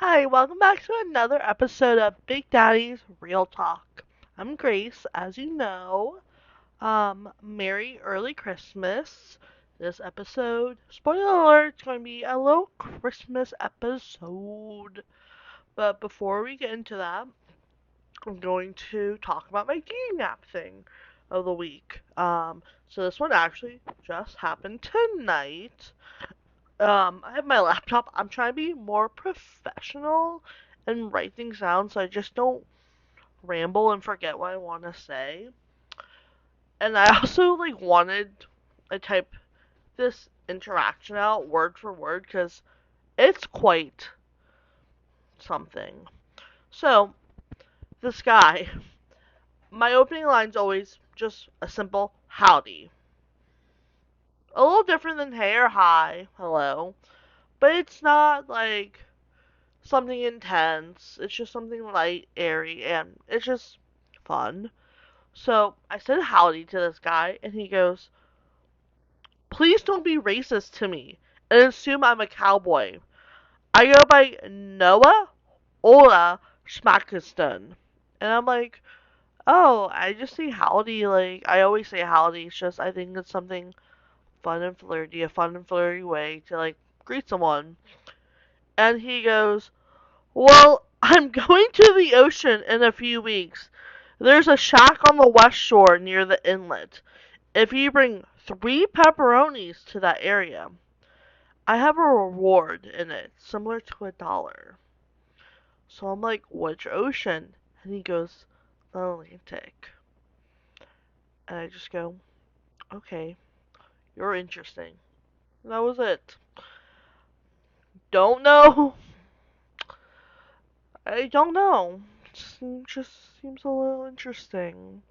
Hi, welcome back to another episode of Big Daddy's Real Talk. I'm Grace, as you know. Merry early Christmas. This episode, spoiler alert, it's going to be a little Christmas episode. But before we get into that, I'm going to talk about my dating app thing of the week. So this one actually just happened tonight. I have my laptop. I'm trying to be more professional and write things down so I just don't ramble and forget what I want to say. And I also wanted I type this interaction out word for word because it's quite something. So, this guy, my opening line's always just a simple howdy. A little different than hey or hi, hello, but it's not something intense. It's just something light, airy, and it's just fun. So I said howdy to this guy, and he goes, "Please don't be racist to me and assume I'm a cowboy. I go by Noah Ola Schmackiston." And I'm like, "Oh, I just say howdy. I always say howdy. It's just, I think it's something fun and flirty, a fun and flirty way to, greet someone." And he goes, "Well, I'm going to the ocean in a few weeks. There's a shack on the west shore near the inlet. If you bring 3 pepperonis to that area, I have a reward in it, similar to $1. So I'm like, "Which ocean?" And he goes, "The Atlantic." And I just go, "Okay, you're interesting." And that was it. Don't know. I don't know. Just seems a little interesting.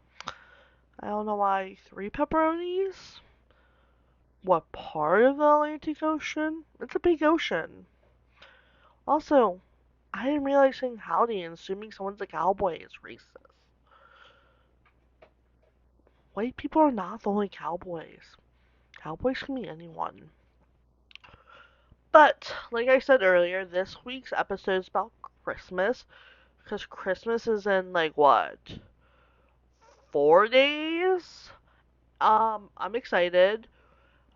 I don't know why 3 pepperonis. What part of the Atlantic Ocean? It's a big ocean. Also, I didn't realize saying howdy and assuming someone's a cowboy is racist. White people are not the only cowboys. Cowboys can be anyone. But, like I said earlier, this week's episode is about Christmas. Because Christmas is in, 4 days? I'm excited.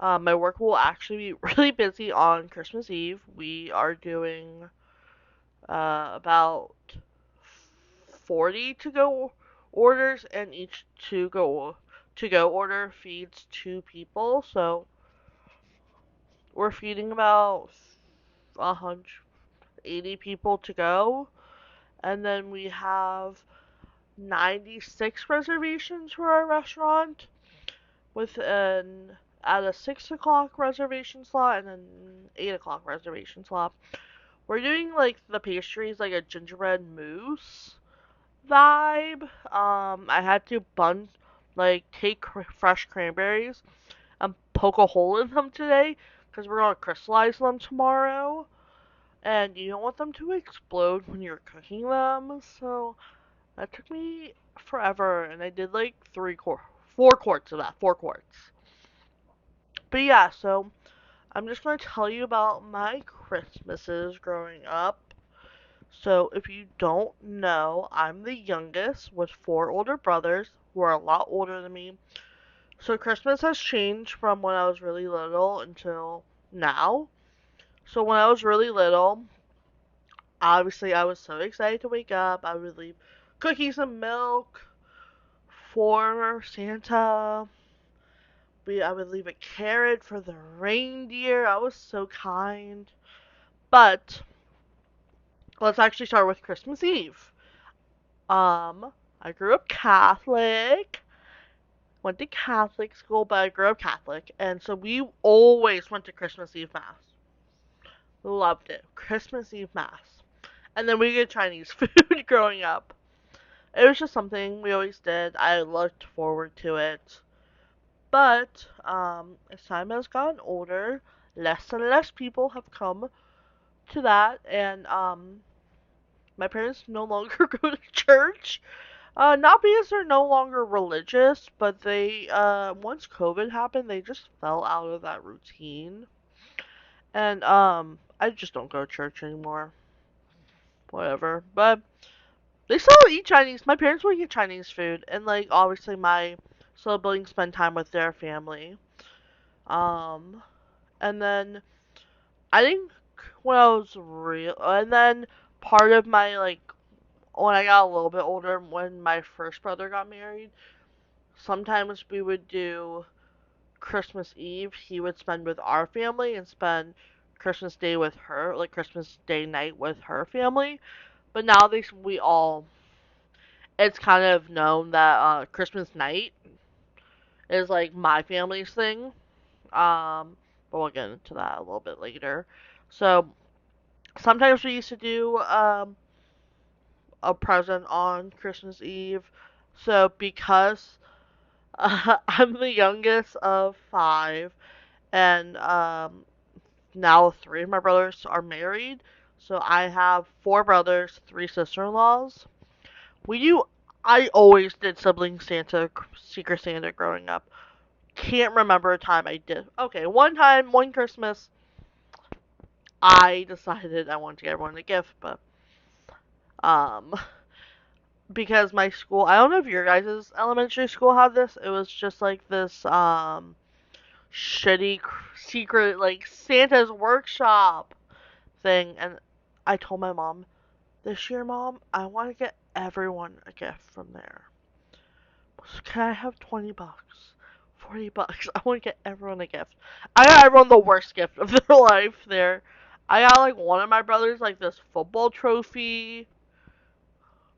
My work will actually be really busy on Christmas Eve. We are doing about 40 to go orders, and each to go order feeds 2 people. So we're feeding about 180 people to go, and then we have 96 reservations for our restaurant with an at a 6 o'clock reservation slot and an 8 o'clock reservation slot. We're doing the pastries like a gingerbread mousse vibe. I had to take fresh cranberries and poke a hole in them today because we're gonna crystallize them tomorrow, and you don't want them to explode when you're cooking them. So that took me forever, and I did 4 quarts of that, 4 quarts. But yeah, so I'm just gonna tell you about my Christmases growing up. So, if you don't know, I'm the youngest with 4 older brothers who are a lot older than me. So, Christmas has changed from when I was really little until now. So, when I was really little, obviously I was so excited to wake up. I would leave cookies and milk for Santa. I would leave a carrot for the reindeer. I was so kind. But let's actually start with Christmas Eve. I grew up Catholic, went to Catholic school, but I grew up Catholic, and so we always went to Christmas Eve Mass. Loved it. Christmas Eve Mass. And then we get Chinese food growing up. It was just something we always did. I looked forward to it. But, as time has gotten older, less and less people have come to that, and, my parents no longer go to church. Not because they're no longer religious, but once COVID happened, they just fell out of that routine. And, I just don't go to church anymore. whatever. But they still eat Chinese. My parents would eat Chinese food, and like obviously my siblings spend time with their family. Um, and then I think when I was real, and then part of my like when I got a little bit older, when my first brother got married, sometimes we would do Christmas Eve. He would spend with our family and spend Christmas Day with her, like Christmas Day night with her family. But now we all, it's kind of known that Christmas night is like my family's thing. But we'll get into that a little bit later. So sometimes we used to do a present on Christmas Eve. So because I'm the youngest of five, and now three of my brothers are married, so I have four brothers, three sister-in-laws. We do. I always did sibling Santa, Secret Santa growing up. Can't remember a time I did. Okay, one time, one Christmas, I decided I wanted to get everyone a gift, but um, because my school, I don't know if your guys' elementary school had this. It was just like this shitty secret like Santa's workshop thing, and I told my mom this year, Mom, I want to get everyone a gift from there. So can I have 20 bucks? 40 bucks. I want to get everyone a gift. I got everyone the worst gift of their life there. I got like one of my brothers like this football trophy.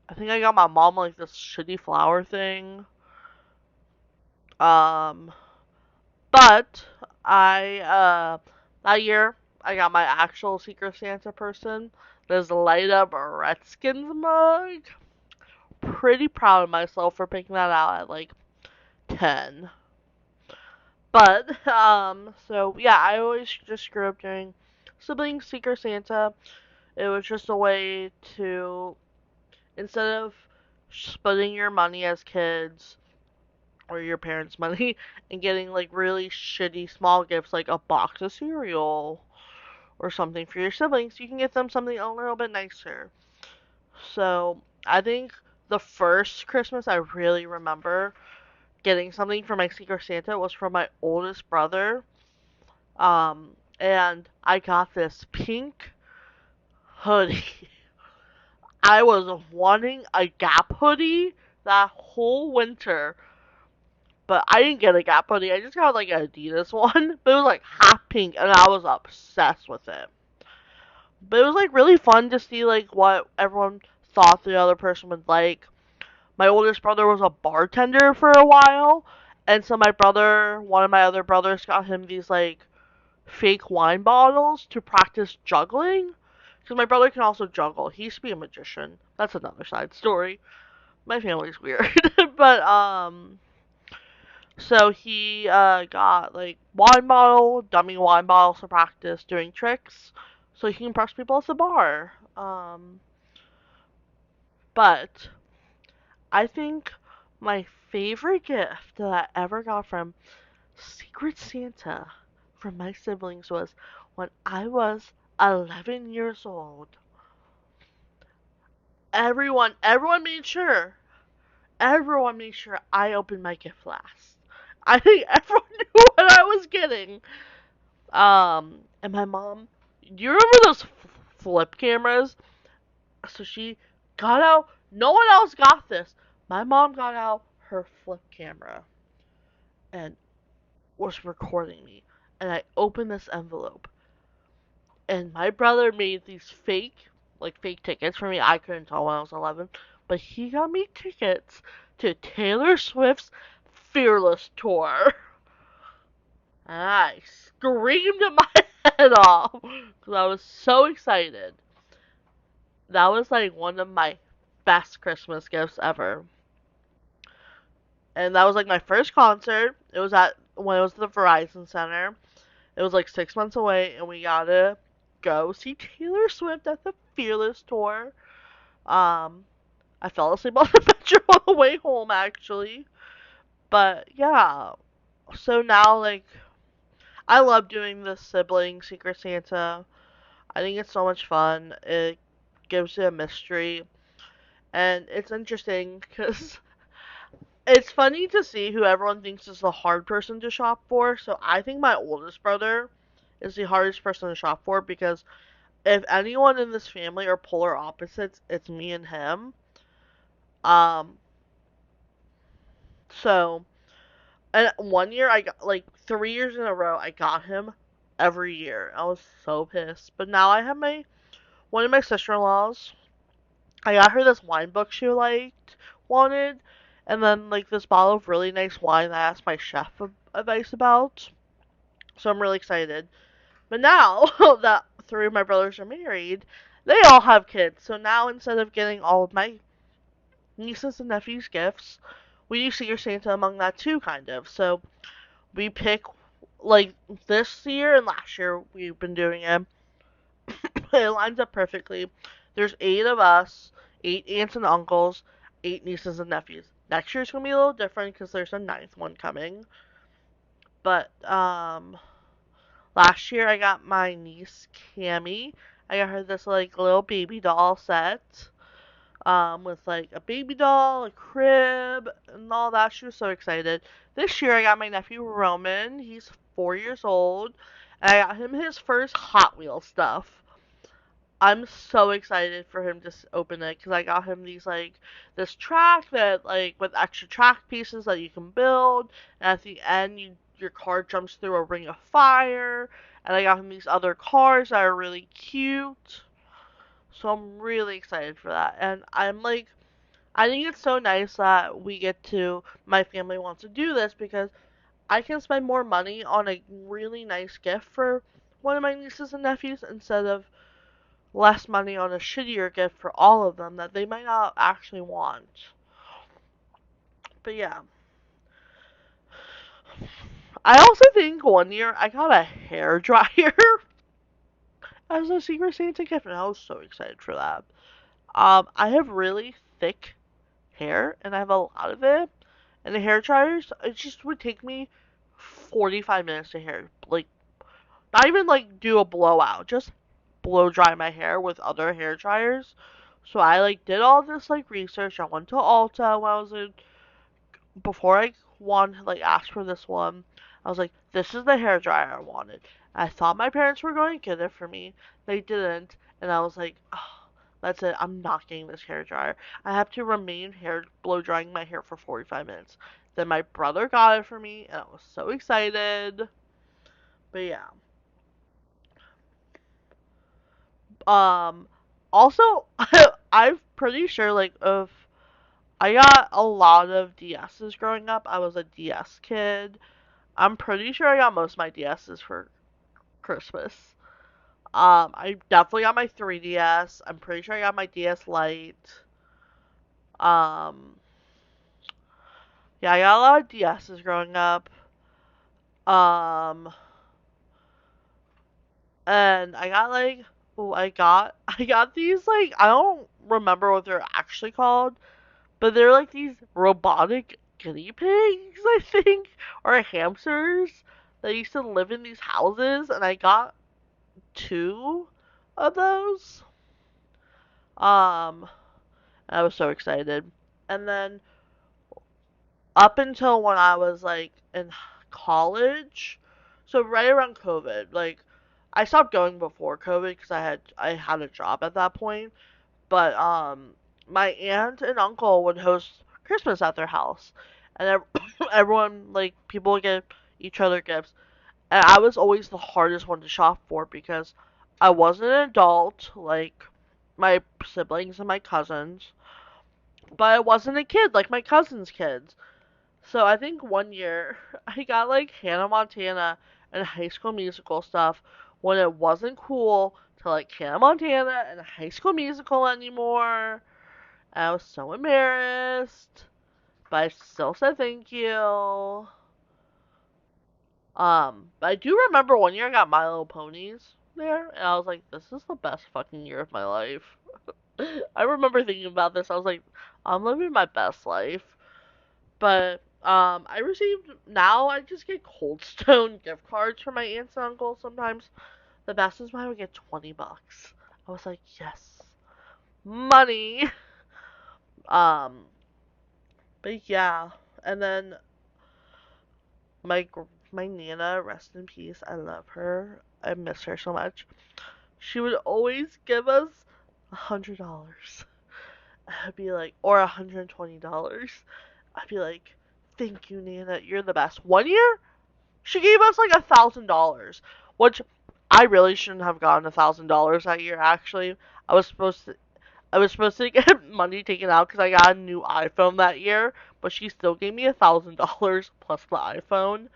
I think I got my mom like this shitty flower thing. Um, but that year I got my actual Secret Santa person. This light up Redskins mug. Pretty proud of myself for picking that out at like 10. But so yeah, I always just grew up doing sibling Secret Santa. It was just a way to, instead of splitting your money as kids or your parents' money and getting like really shitty small gifts like a box of cereal or something for your siblings, you can get them something a little bit nicer. So I think the first Christmas I really remember getting something for my Secret Santa was from my oldest brother. And I got this pink hoodie. I was wanting a Gap hoodie that whole winter, but I didn't get a Gap hoodie. I just got like an Adidas one, but it was like hot pink, and I was obsessed with it. But it was like really fun to see like what everyone thought the other person would like. My oldest brother was a bartender for a while, and so one of my other brothers, got him these like fake wine bottles to practice juggling. Because my brother can also juggle. He used to be a magician. That's another side story. My family's weird. But so he got like dummy wine bottles to practice doing tricks, so he can impress people at the bar. But I think my favorite gift that I ever got from Secret Santa from my siblings was when I was 11 years old. Everyone made sure I opened my gift last. I think everyone knew what I was getting. And my mom, do you remember those flip cameras? So she got out, no one else got this. My mom got out her flip camera and was recording me. And I opened this envelope, and my brother made these fake tickets for me. I couldn't tell when I was 11, but he got me tickets to Taylor Swift's Fearless tour. And I screamed my head off because I was so excited. That was like one of my best Christmas gifts ever. And that was like my first concert. It was at when it was at the Verizon Center. It was like 6 months away, and we gotta go see Taylor Swift at the Fearless tour. Um, I fell asleep on the metro on the way home, actually. But yeah, so now like I love doing the sibling Secret Santa. I think it's so much fun. It gives it a mystery. And it's interesting because it's funny to see who everyone thinks is the hard person to shop for. So I think my oldest brother is the hardest person to shop for because if anyone in this family are polar opposites, it's me and him. Um, so and one year I got like 3 years in a row I got him every year. I was so pissed. But now I have my one of my sister-in-laws. I got her this wine book she wanted, and then like this bottle of really nice wine that I asked my chef advice about. So I'm really excited. But now that three of my brothers are married, they all have kids. So now instead of getting all of my nieces and nephews gifts, we do Secret Santa among that too, kind of. So we pick like this year and last year we've been doing it. It lines up perfectly. There's 8 of us, 8 aunts and uncles, 8 nieces and nephews. Next year's gonna be a little different because there's a ninth one coming. But last year I got my niece Cammy. I got her this like little baby doll set. With like a baby doll, a crib, and all that. She was so excited. This year I got my nephew Roman. He's 4 years old, and I got him his first Hot Wheels stuff. I'm so excited for him to open it because I got him this track that like with extra track pieces that you can build, and at the end your car jumps through a ring of fire, and I got him these other cars that are really cute. So I'm really excited for that, and I think it's so nice that my family wants to do this because I can spend more money on a really nice gift for one of my nieces and nephews instead of less money on a shittier gift for all of them that they might not actually want. But yeah. I also think one year I got a hair dryer as a Secret Santa gift, and I was so excited for that. I have really thick hair, and I have a lot of it. And the hair dryers, it just would take me 45 minutes to hair, like, not even like do a blowout, just blow dry my hair with other hair dryers. So I like did all this like research. I went to Ulta when I was in before I asked for this one. I was like, this is the hair dryer I wanted. I thought my parents were going to get it for me. They didn't, and I was like, oh, that's it. I'm not getting this hair dryer. I have to remain hair blow drying my hair for 45 minutes. Then my brother got it for me, and I was so excited. But yeah. Um. Also, I'm pretty sure of I got a lot of DSs growing up. I was a DS kid. I'm pretty sure I got most of my DSs for Christmas. I definitely got my 3DS. I'm pretty sure I got my DS Lite. Um, yeah, I got a lot of DSs growing up. Um, and I got I got these I don't remember what they're actually called, but they're like these robotic guinea pigs, I think, or hamsters that used to live in these houses, and I got 2 of those. Um, I was so excited. And then up until when I was like in college, so right around COVID, I stopped going before COVID because I had a job at that point. But my aunt and uncle would host Christmas at their house, and everyone people would get each other gifts. And I was always the hardest one to shop for because I wasn't an adult like my siblings and my cousins, but I wasn't a kid like my cousins' kids. So I think one year I got Hannah Montana and High School Musical stuff when it wasn't cool to like Hannah Montana and High School Musical anymore. And I was so embarrassed, but I still said thank you. But I do remember one year I got My Little Ponies there, and I was like, this is the best fucking year of my life. I remember thinking about this. I was like, I'm living my best life. But I received now I just get Cold Stone gift cards from my aunts and uncles sometimes. The best is when I would get $20. I was like, yes. money. Um, but yeah, and then my my Nana, rest in peace. I love her. I miss her so much. She would always give us $100. I'd be like, or $120. I'd be like, thank you, Nana. You're the best. One year, she gave us like $1,000, which I really shouldn't have gotten $1,000 that year. Actually, I was supposed to. I was supposed to get money taken out because I got a new iPhone that year, but she still gave me $1,000 plus the iPhone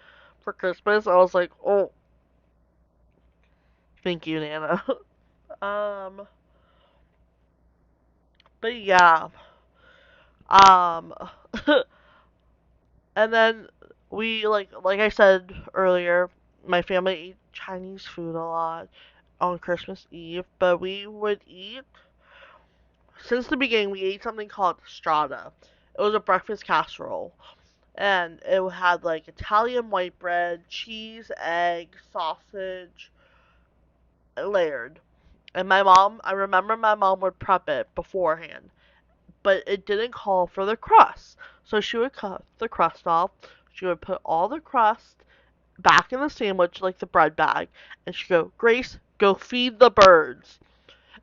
for Christmas. I was like, oh, thank you, Nana. um, but yeah, um, and then we like I said earlier, my family ate Chinese food a lot on Christmas Eve, but we would eat since the beginning. We ate something called strata. It was a breakfast casserole, and it had like Italian white bread, cheese, egg, sausage, layered. And I remember my mom would prep it beforehand, but it didn't call for the crust. So she would cut the crust off. She would put all the crust back in the sandwich, like the bread bag, and she'd go, Grace, go feed the birds.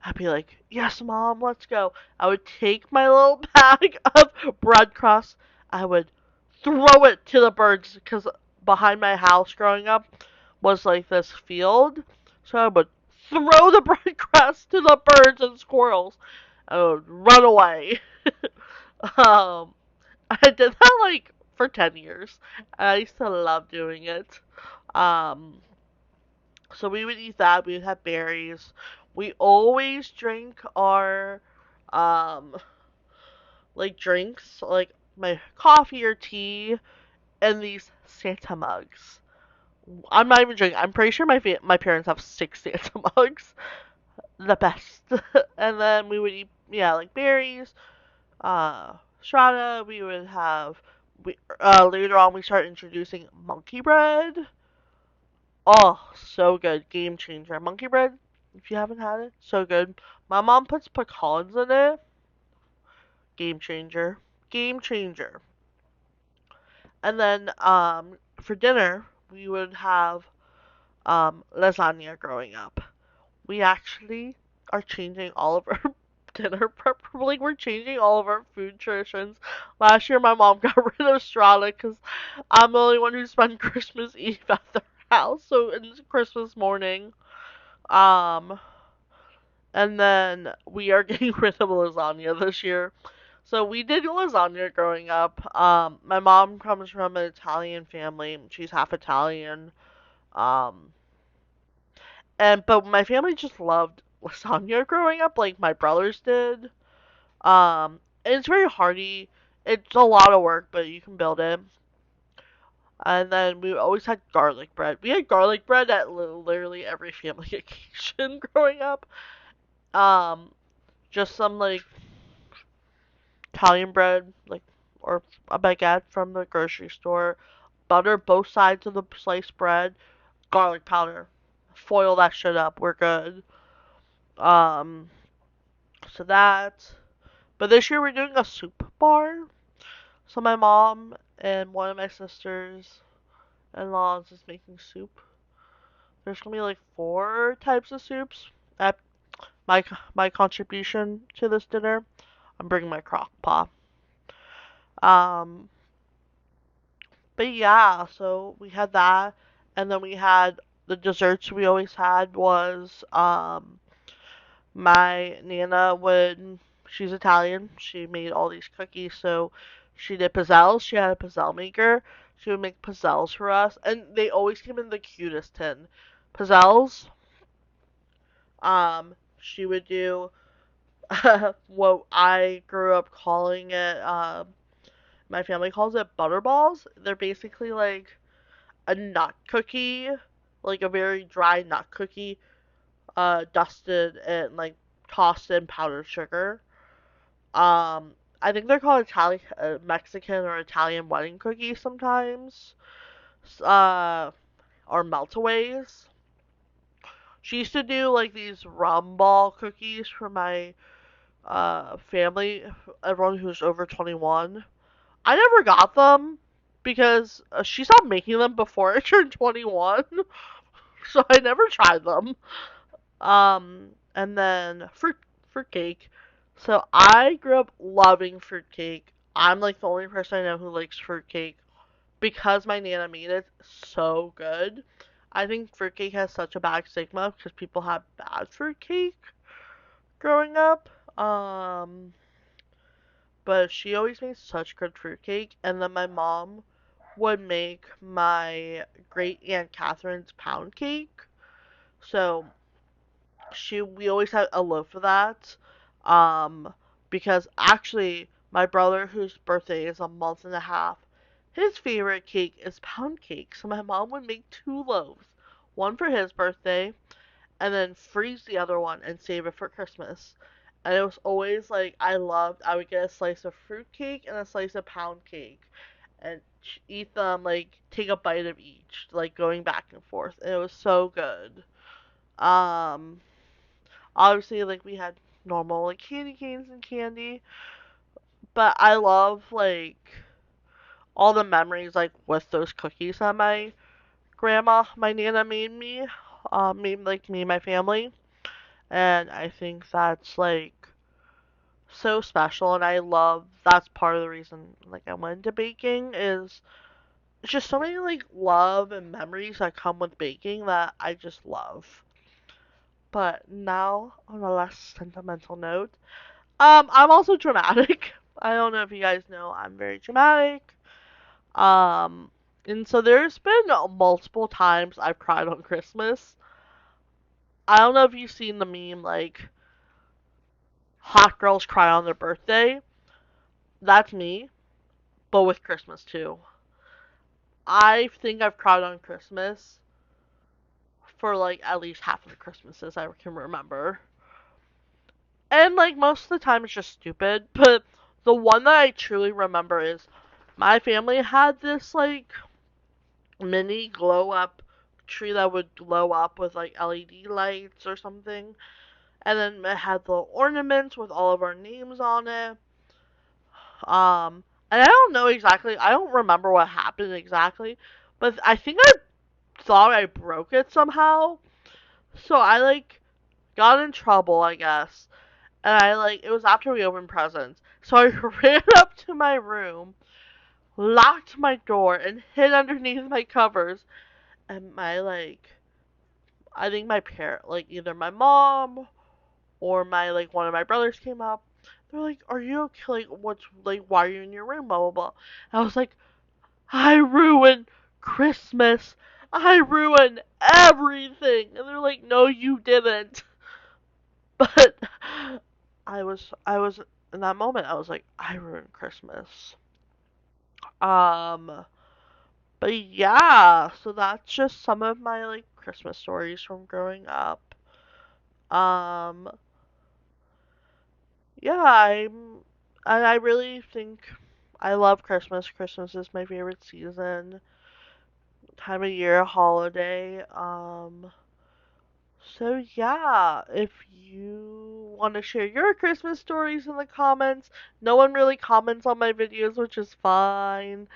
I'd be like, yes, Mom, let's go. I would take my little bag of bread crust. I would throw it to the birds because behind my house growing up was like this field. So I would throw the bread crust to the birds and squirrels. I would run away. um, I did that like for 10 years. I used to love doing it. Um, so we would eat that. We would have berries. We always drink our um like drinks, like my coffee or tea, in these Santa mugs. I'm not even drinking. I'm pretty sure my parents have 6 Santa mugs. The best. And then we would eat, yeah, like berries, strata. We would have later on we started introducing monkey bread. Oh, so good. Game changer. Monkey bread, if you haven't had it, so good. My mom puts pecans in it. Game changer. Game changer. And then for dinner, we would have lasagna growing up. We actually are changing all of our dinner prep. Like, we're changing all of our food traditions. Last year, my mom got rid of strata because I'm the only one who spent Christmas Eve at their house. So it's Christmas morning. Um, and then we are getting rid of lasagna this year. So we did lasagna growing up. My mom comes from an Italian family. She's half Italian. Um, but my family just loved lasagna growing up, like my brothers did. And it's very hearty. It's a lot of work, but you can build it. And then we always had garlic bread. We had garlic bread at literally every family occasion growing up. Um, just some like Italian bread, like or a baguette from the grocery store. Butter both sides of the sliced bread. Garlic powder. Foil that shit up. We're good. Um, so that. But this year we're doing a soup bar. So my mom and one of my sisters in laws is making soup. There's gonna be like 4 types of soups. At my contribution to this dinner, I'm bringing my crock pot. Um, but yeah, so we had that, and then we had the desserts we always had was my Nana would, she's Italian. She made all these cookies, so she did pizzelles. She had a pizzelle maker. She would make pizzelles for us, and they always came in the cutest tin. Pizzelles. She would do what I grew up calling it. My family calls it butterballs. They're basically like a nut cookie, like a very dry nut cookie, dusted and like tossed in powdered sugar. I think they're called Italian, Mexican or Italian wedding cookies sometimes. Uh, or meltaways. She used to do like these rum ball cookies for my family, everyone who's over 21. I never got them because she stopped making them before I turned 21, so I never tried them. And then fruitcake. So I grew up loving fruitcake. I'm like the only person I know who likes fruitcake because my nana made it so good. I think fruitcake has such a bad stigma because people have bad fruitcake growing up. But she always made such good fruitcake, and then my mom would make my great aunt Catherine's pound cake. So we always had a loaf of that. Um, because actually my brother whose birthday is a month and a half, his favorite cake is pound cake. So my mom would make two loaves, one for his birthday and then freeze the other one and save it for Christmas. And it was always like I would get a slice of fruit cake and a slice of pound cake and eat them like take a bite of each, like going back and forth. And it was so good. Um Obviously like we had normal like candy canes and candy, but I love like all the memories like with those cookies that my nana made me, made like me and my family. And I think that's like so special, and I love that's part of the reason like I went into baking is it's just so many like love and memories that come with baking that I just love. But now on a less sentimental note, I'm also dramatic. I don't know if you guys know I'm very dramatic. Um and so there's been multiple times I've cried on Christmas. I don't know if you've seen the meme like hot girls cry on their birthday. That's me, but with Christmas too. I think I've cried on Christmas for like at least half of the Christmases I can remember. And like most of the time it's just stupid, but the one that I truly remember is my family had this like mini glow up tree that would glow up with like LED lights or something. And then it had the ornaments with all of our names on it. And I don't know exactly, I don't remember what happened exactly, but I think I thought I broke it somehow. So I like got in trouble, I guess. And I like it was after we opened presents. So I ran up to my room, locked my door, and hid underneath my covers. And my like I think my parent like either my mom or my like one of my brothers came up. They're like, "Are you okay? Like, what's like? Why are you in your room? Blah blah blah." And I was like, "I ruined Christmas. I ruined everything." And they're like, "No, you didn't." But I was in that moment. I was like, "I ruined Christmas." Um, but yeah, so that's just some of my like Christmas stories from growing up. Um, yeah, I really think I love Christmas. Christmas is my favorite season, time of year, holiday. So yeah, if you want to share your Christmas stories in the comments, no one really comments on my videos, which is fine.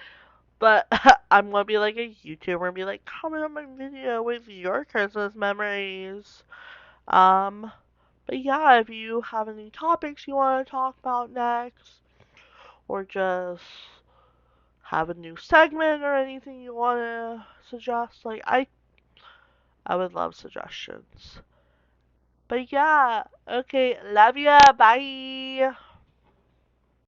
But I'm gonna be like a YouTuber and be like, comment on my video with your Christmas memories. Um, but yeah, if you have any topics you want to talk about next, or just have a new segment or anything you want to suggest, like I would love suggestions. But yeah, okay, love ya, bye.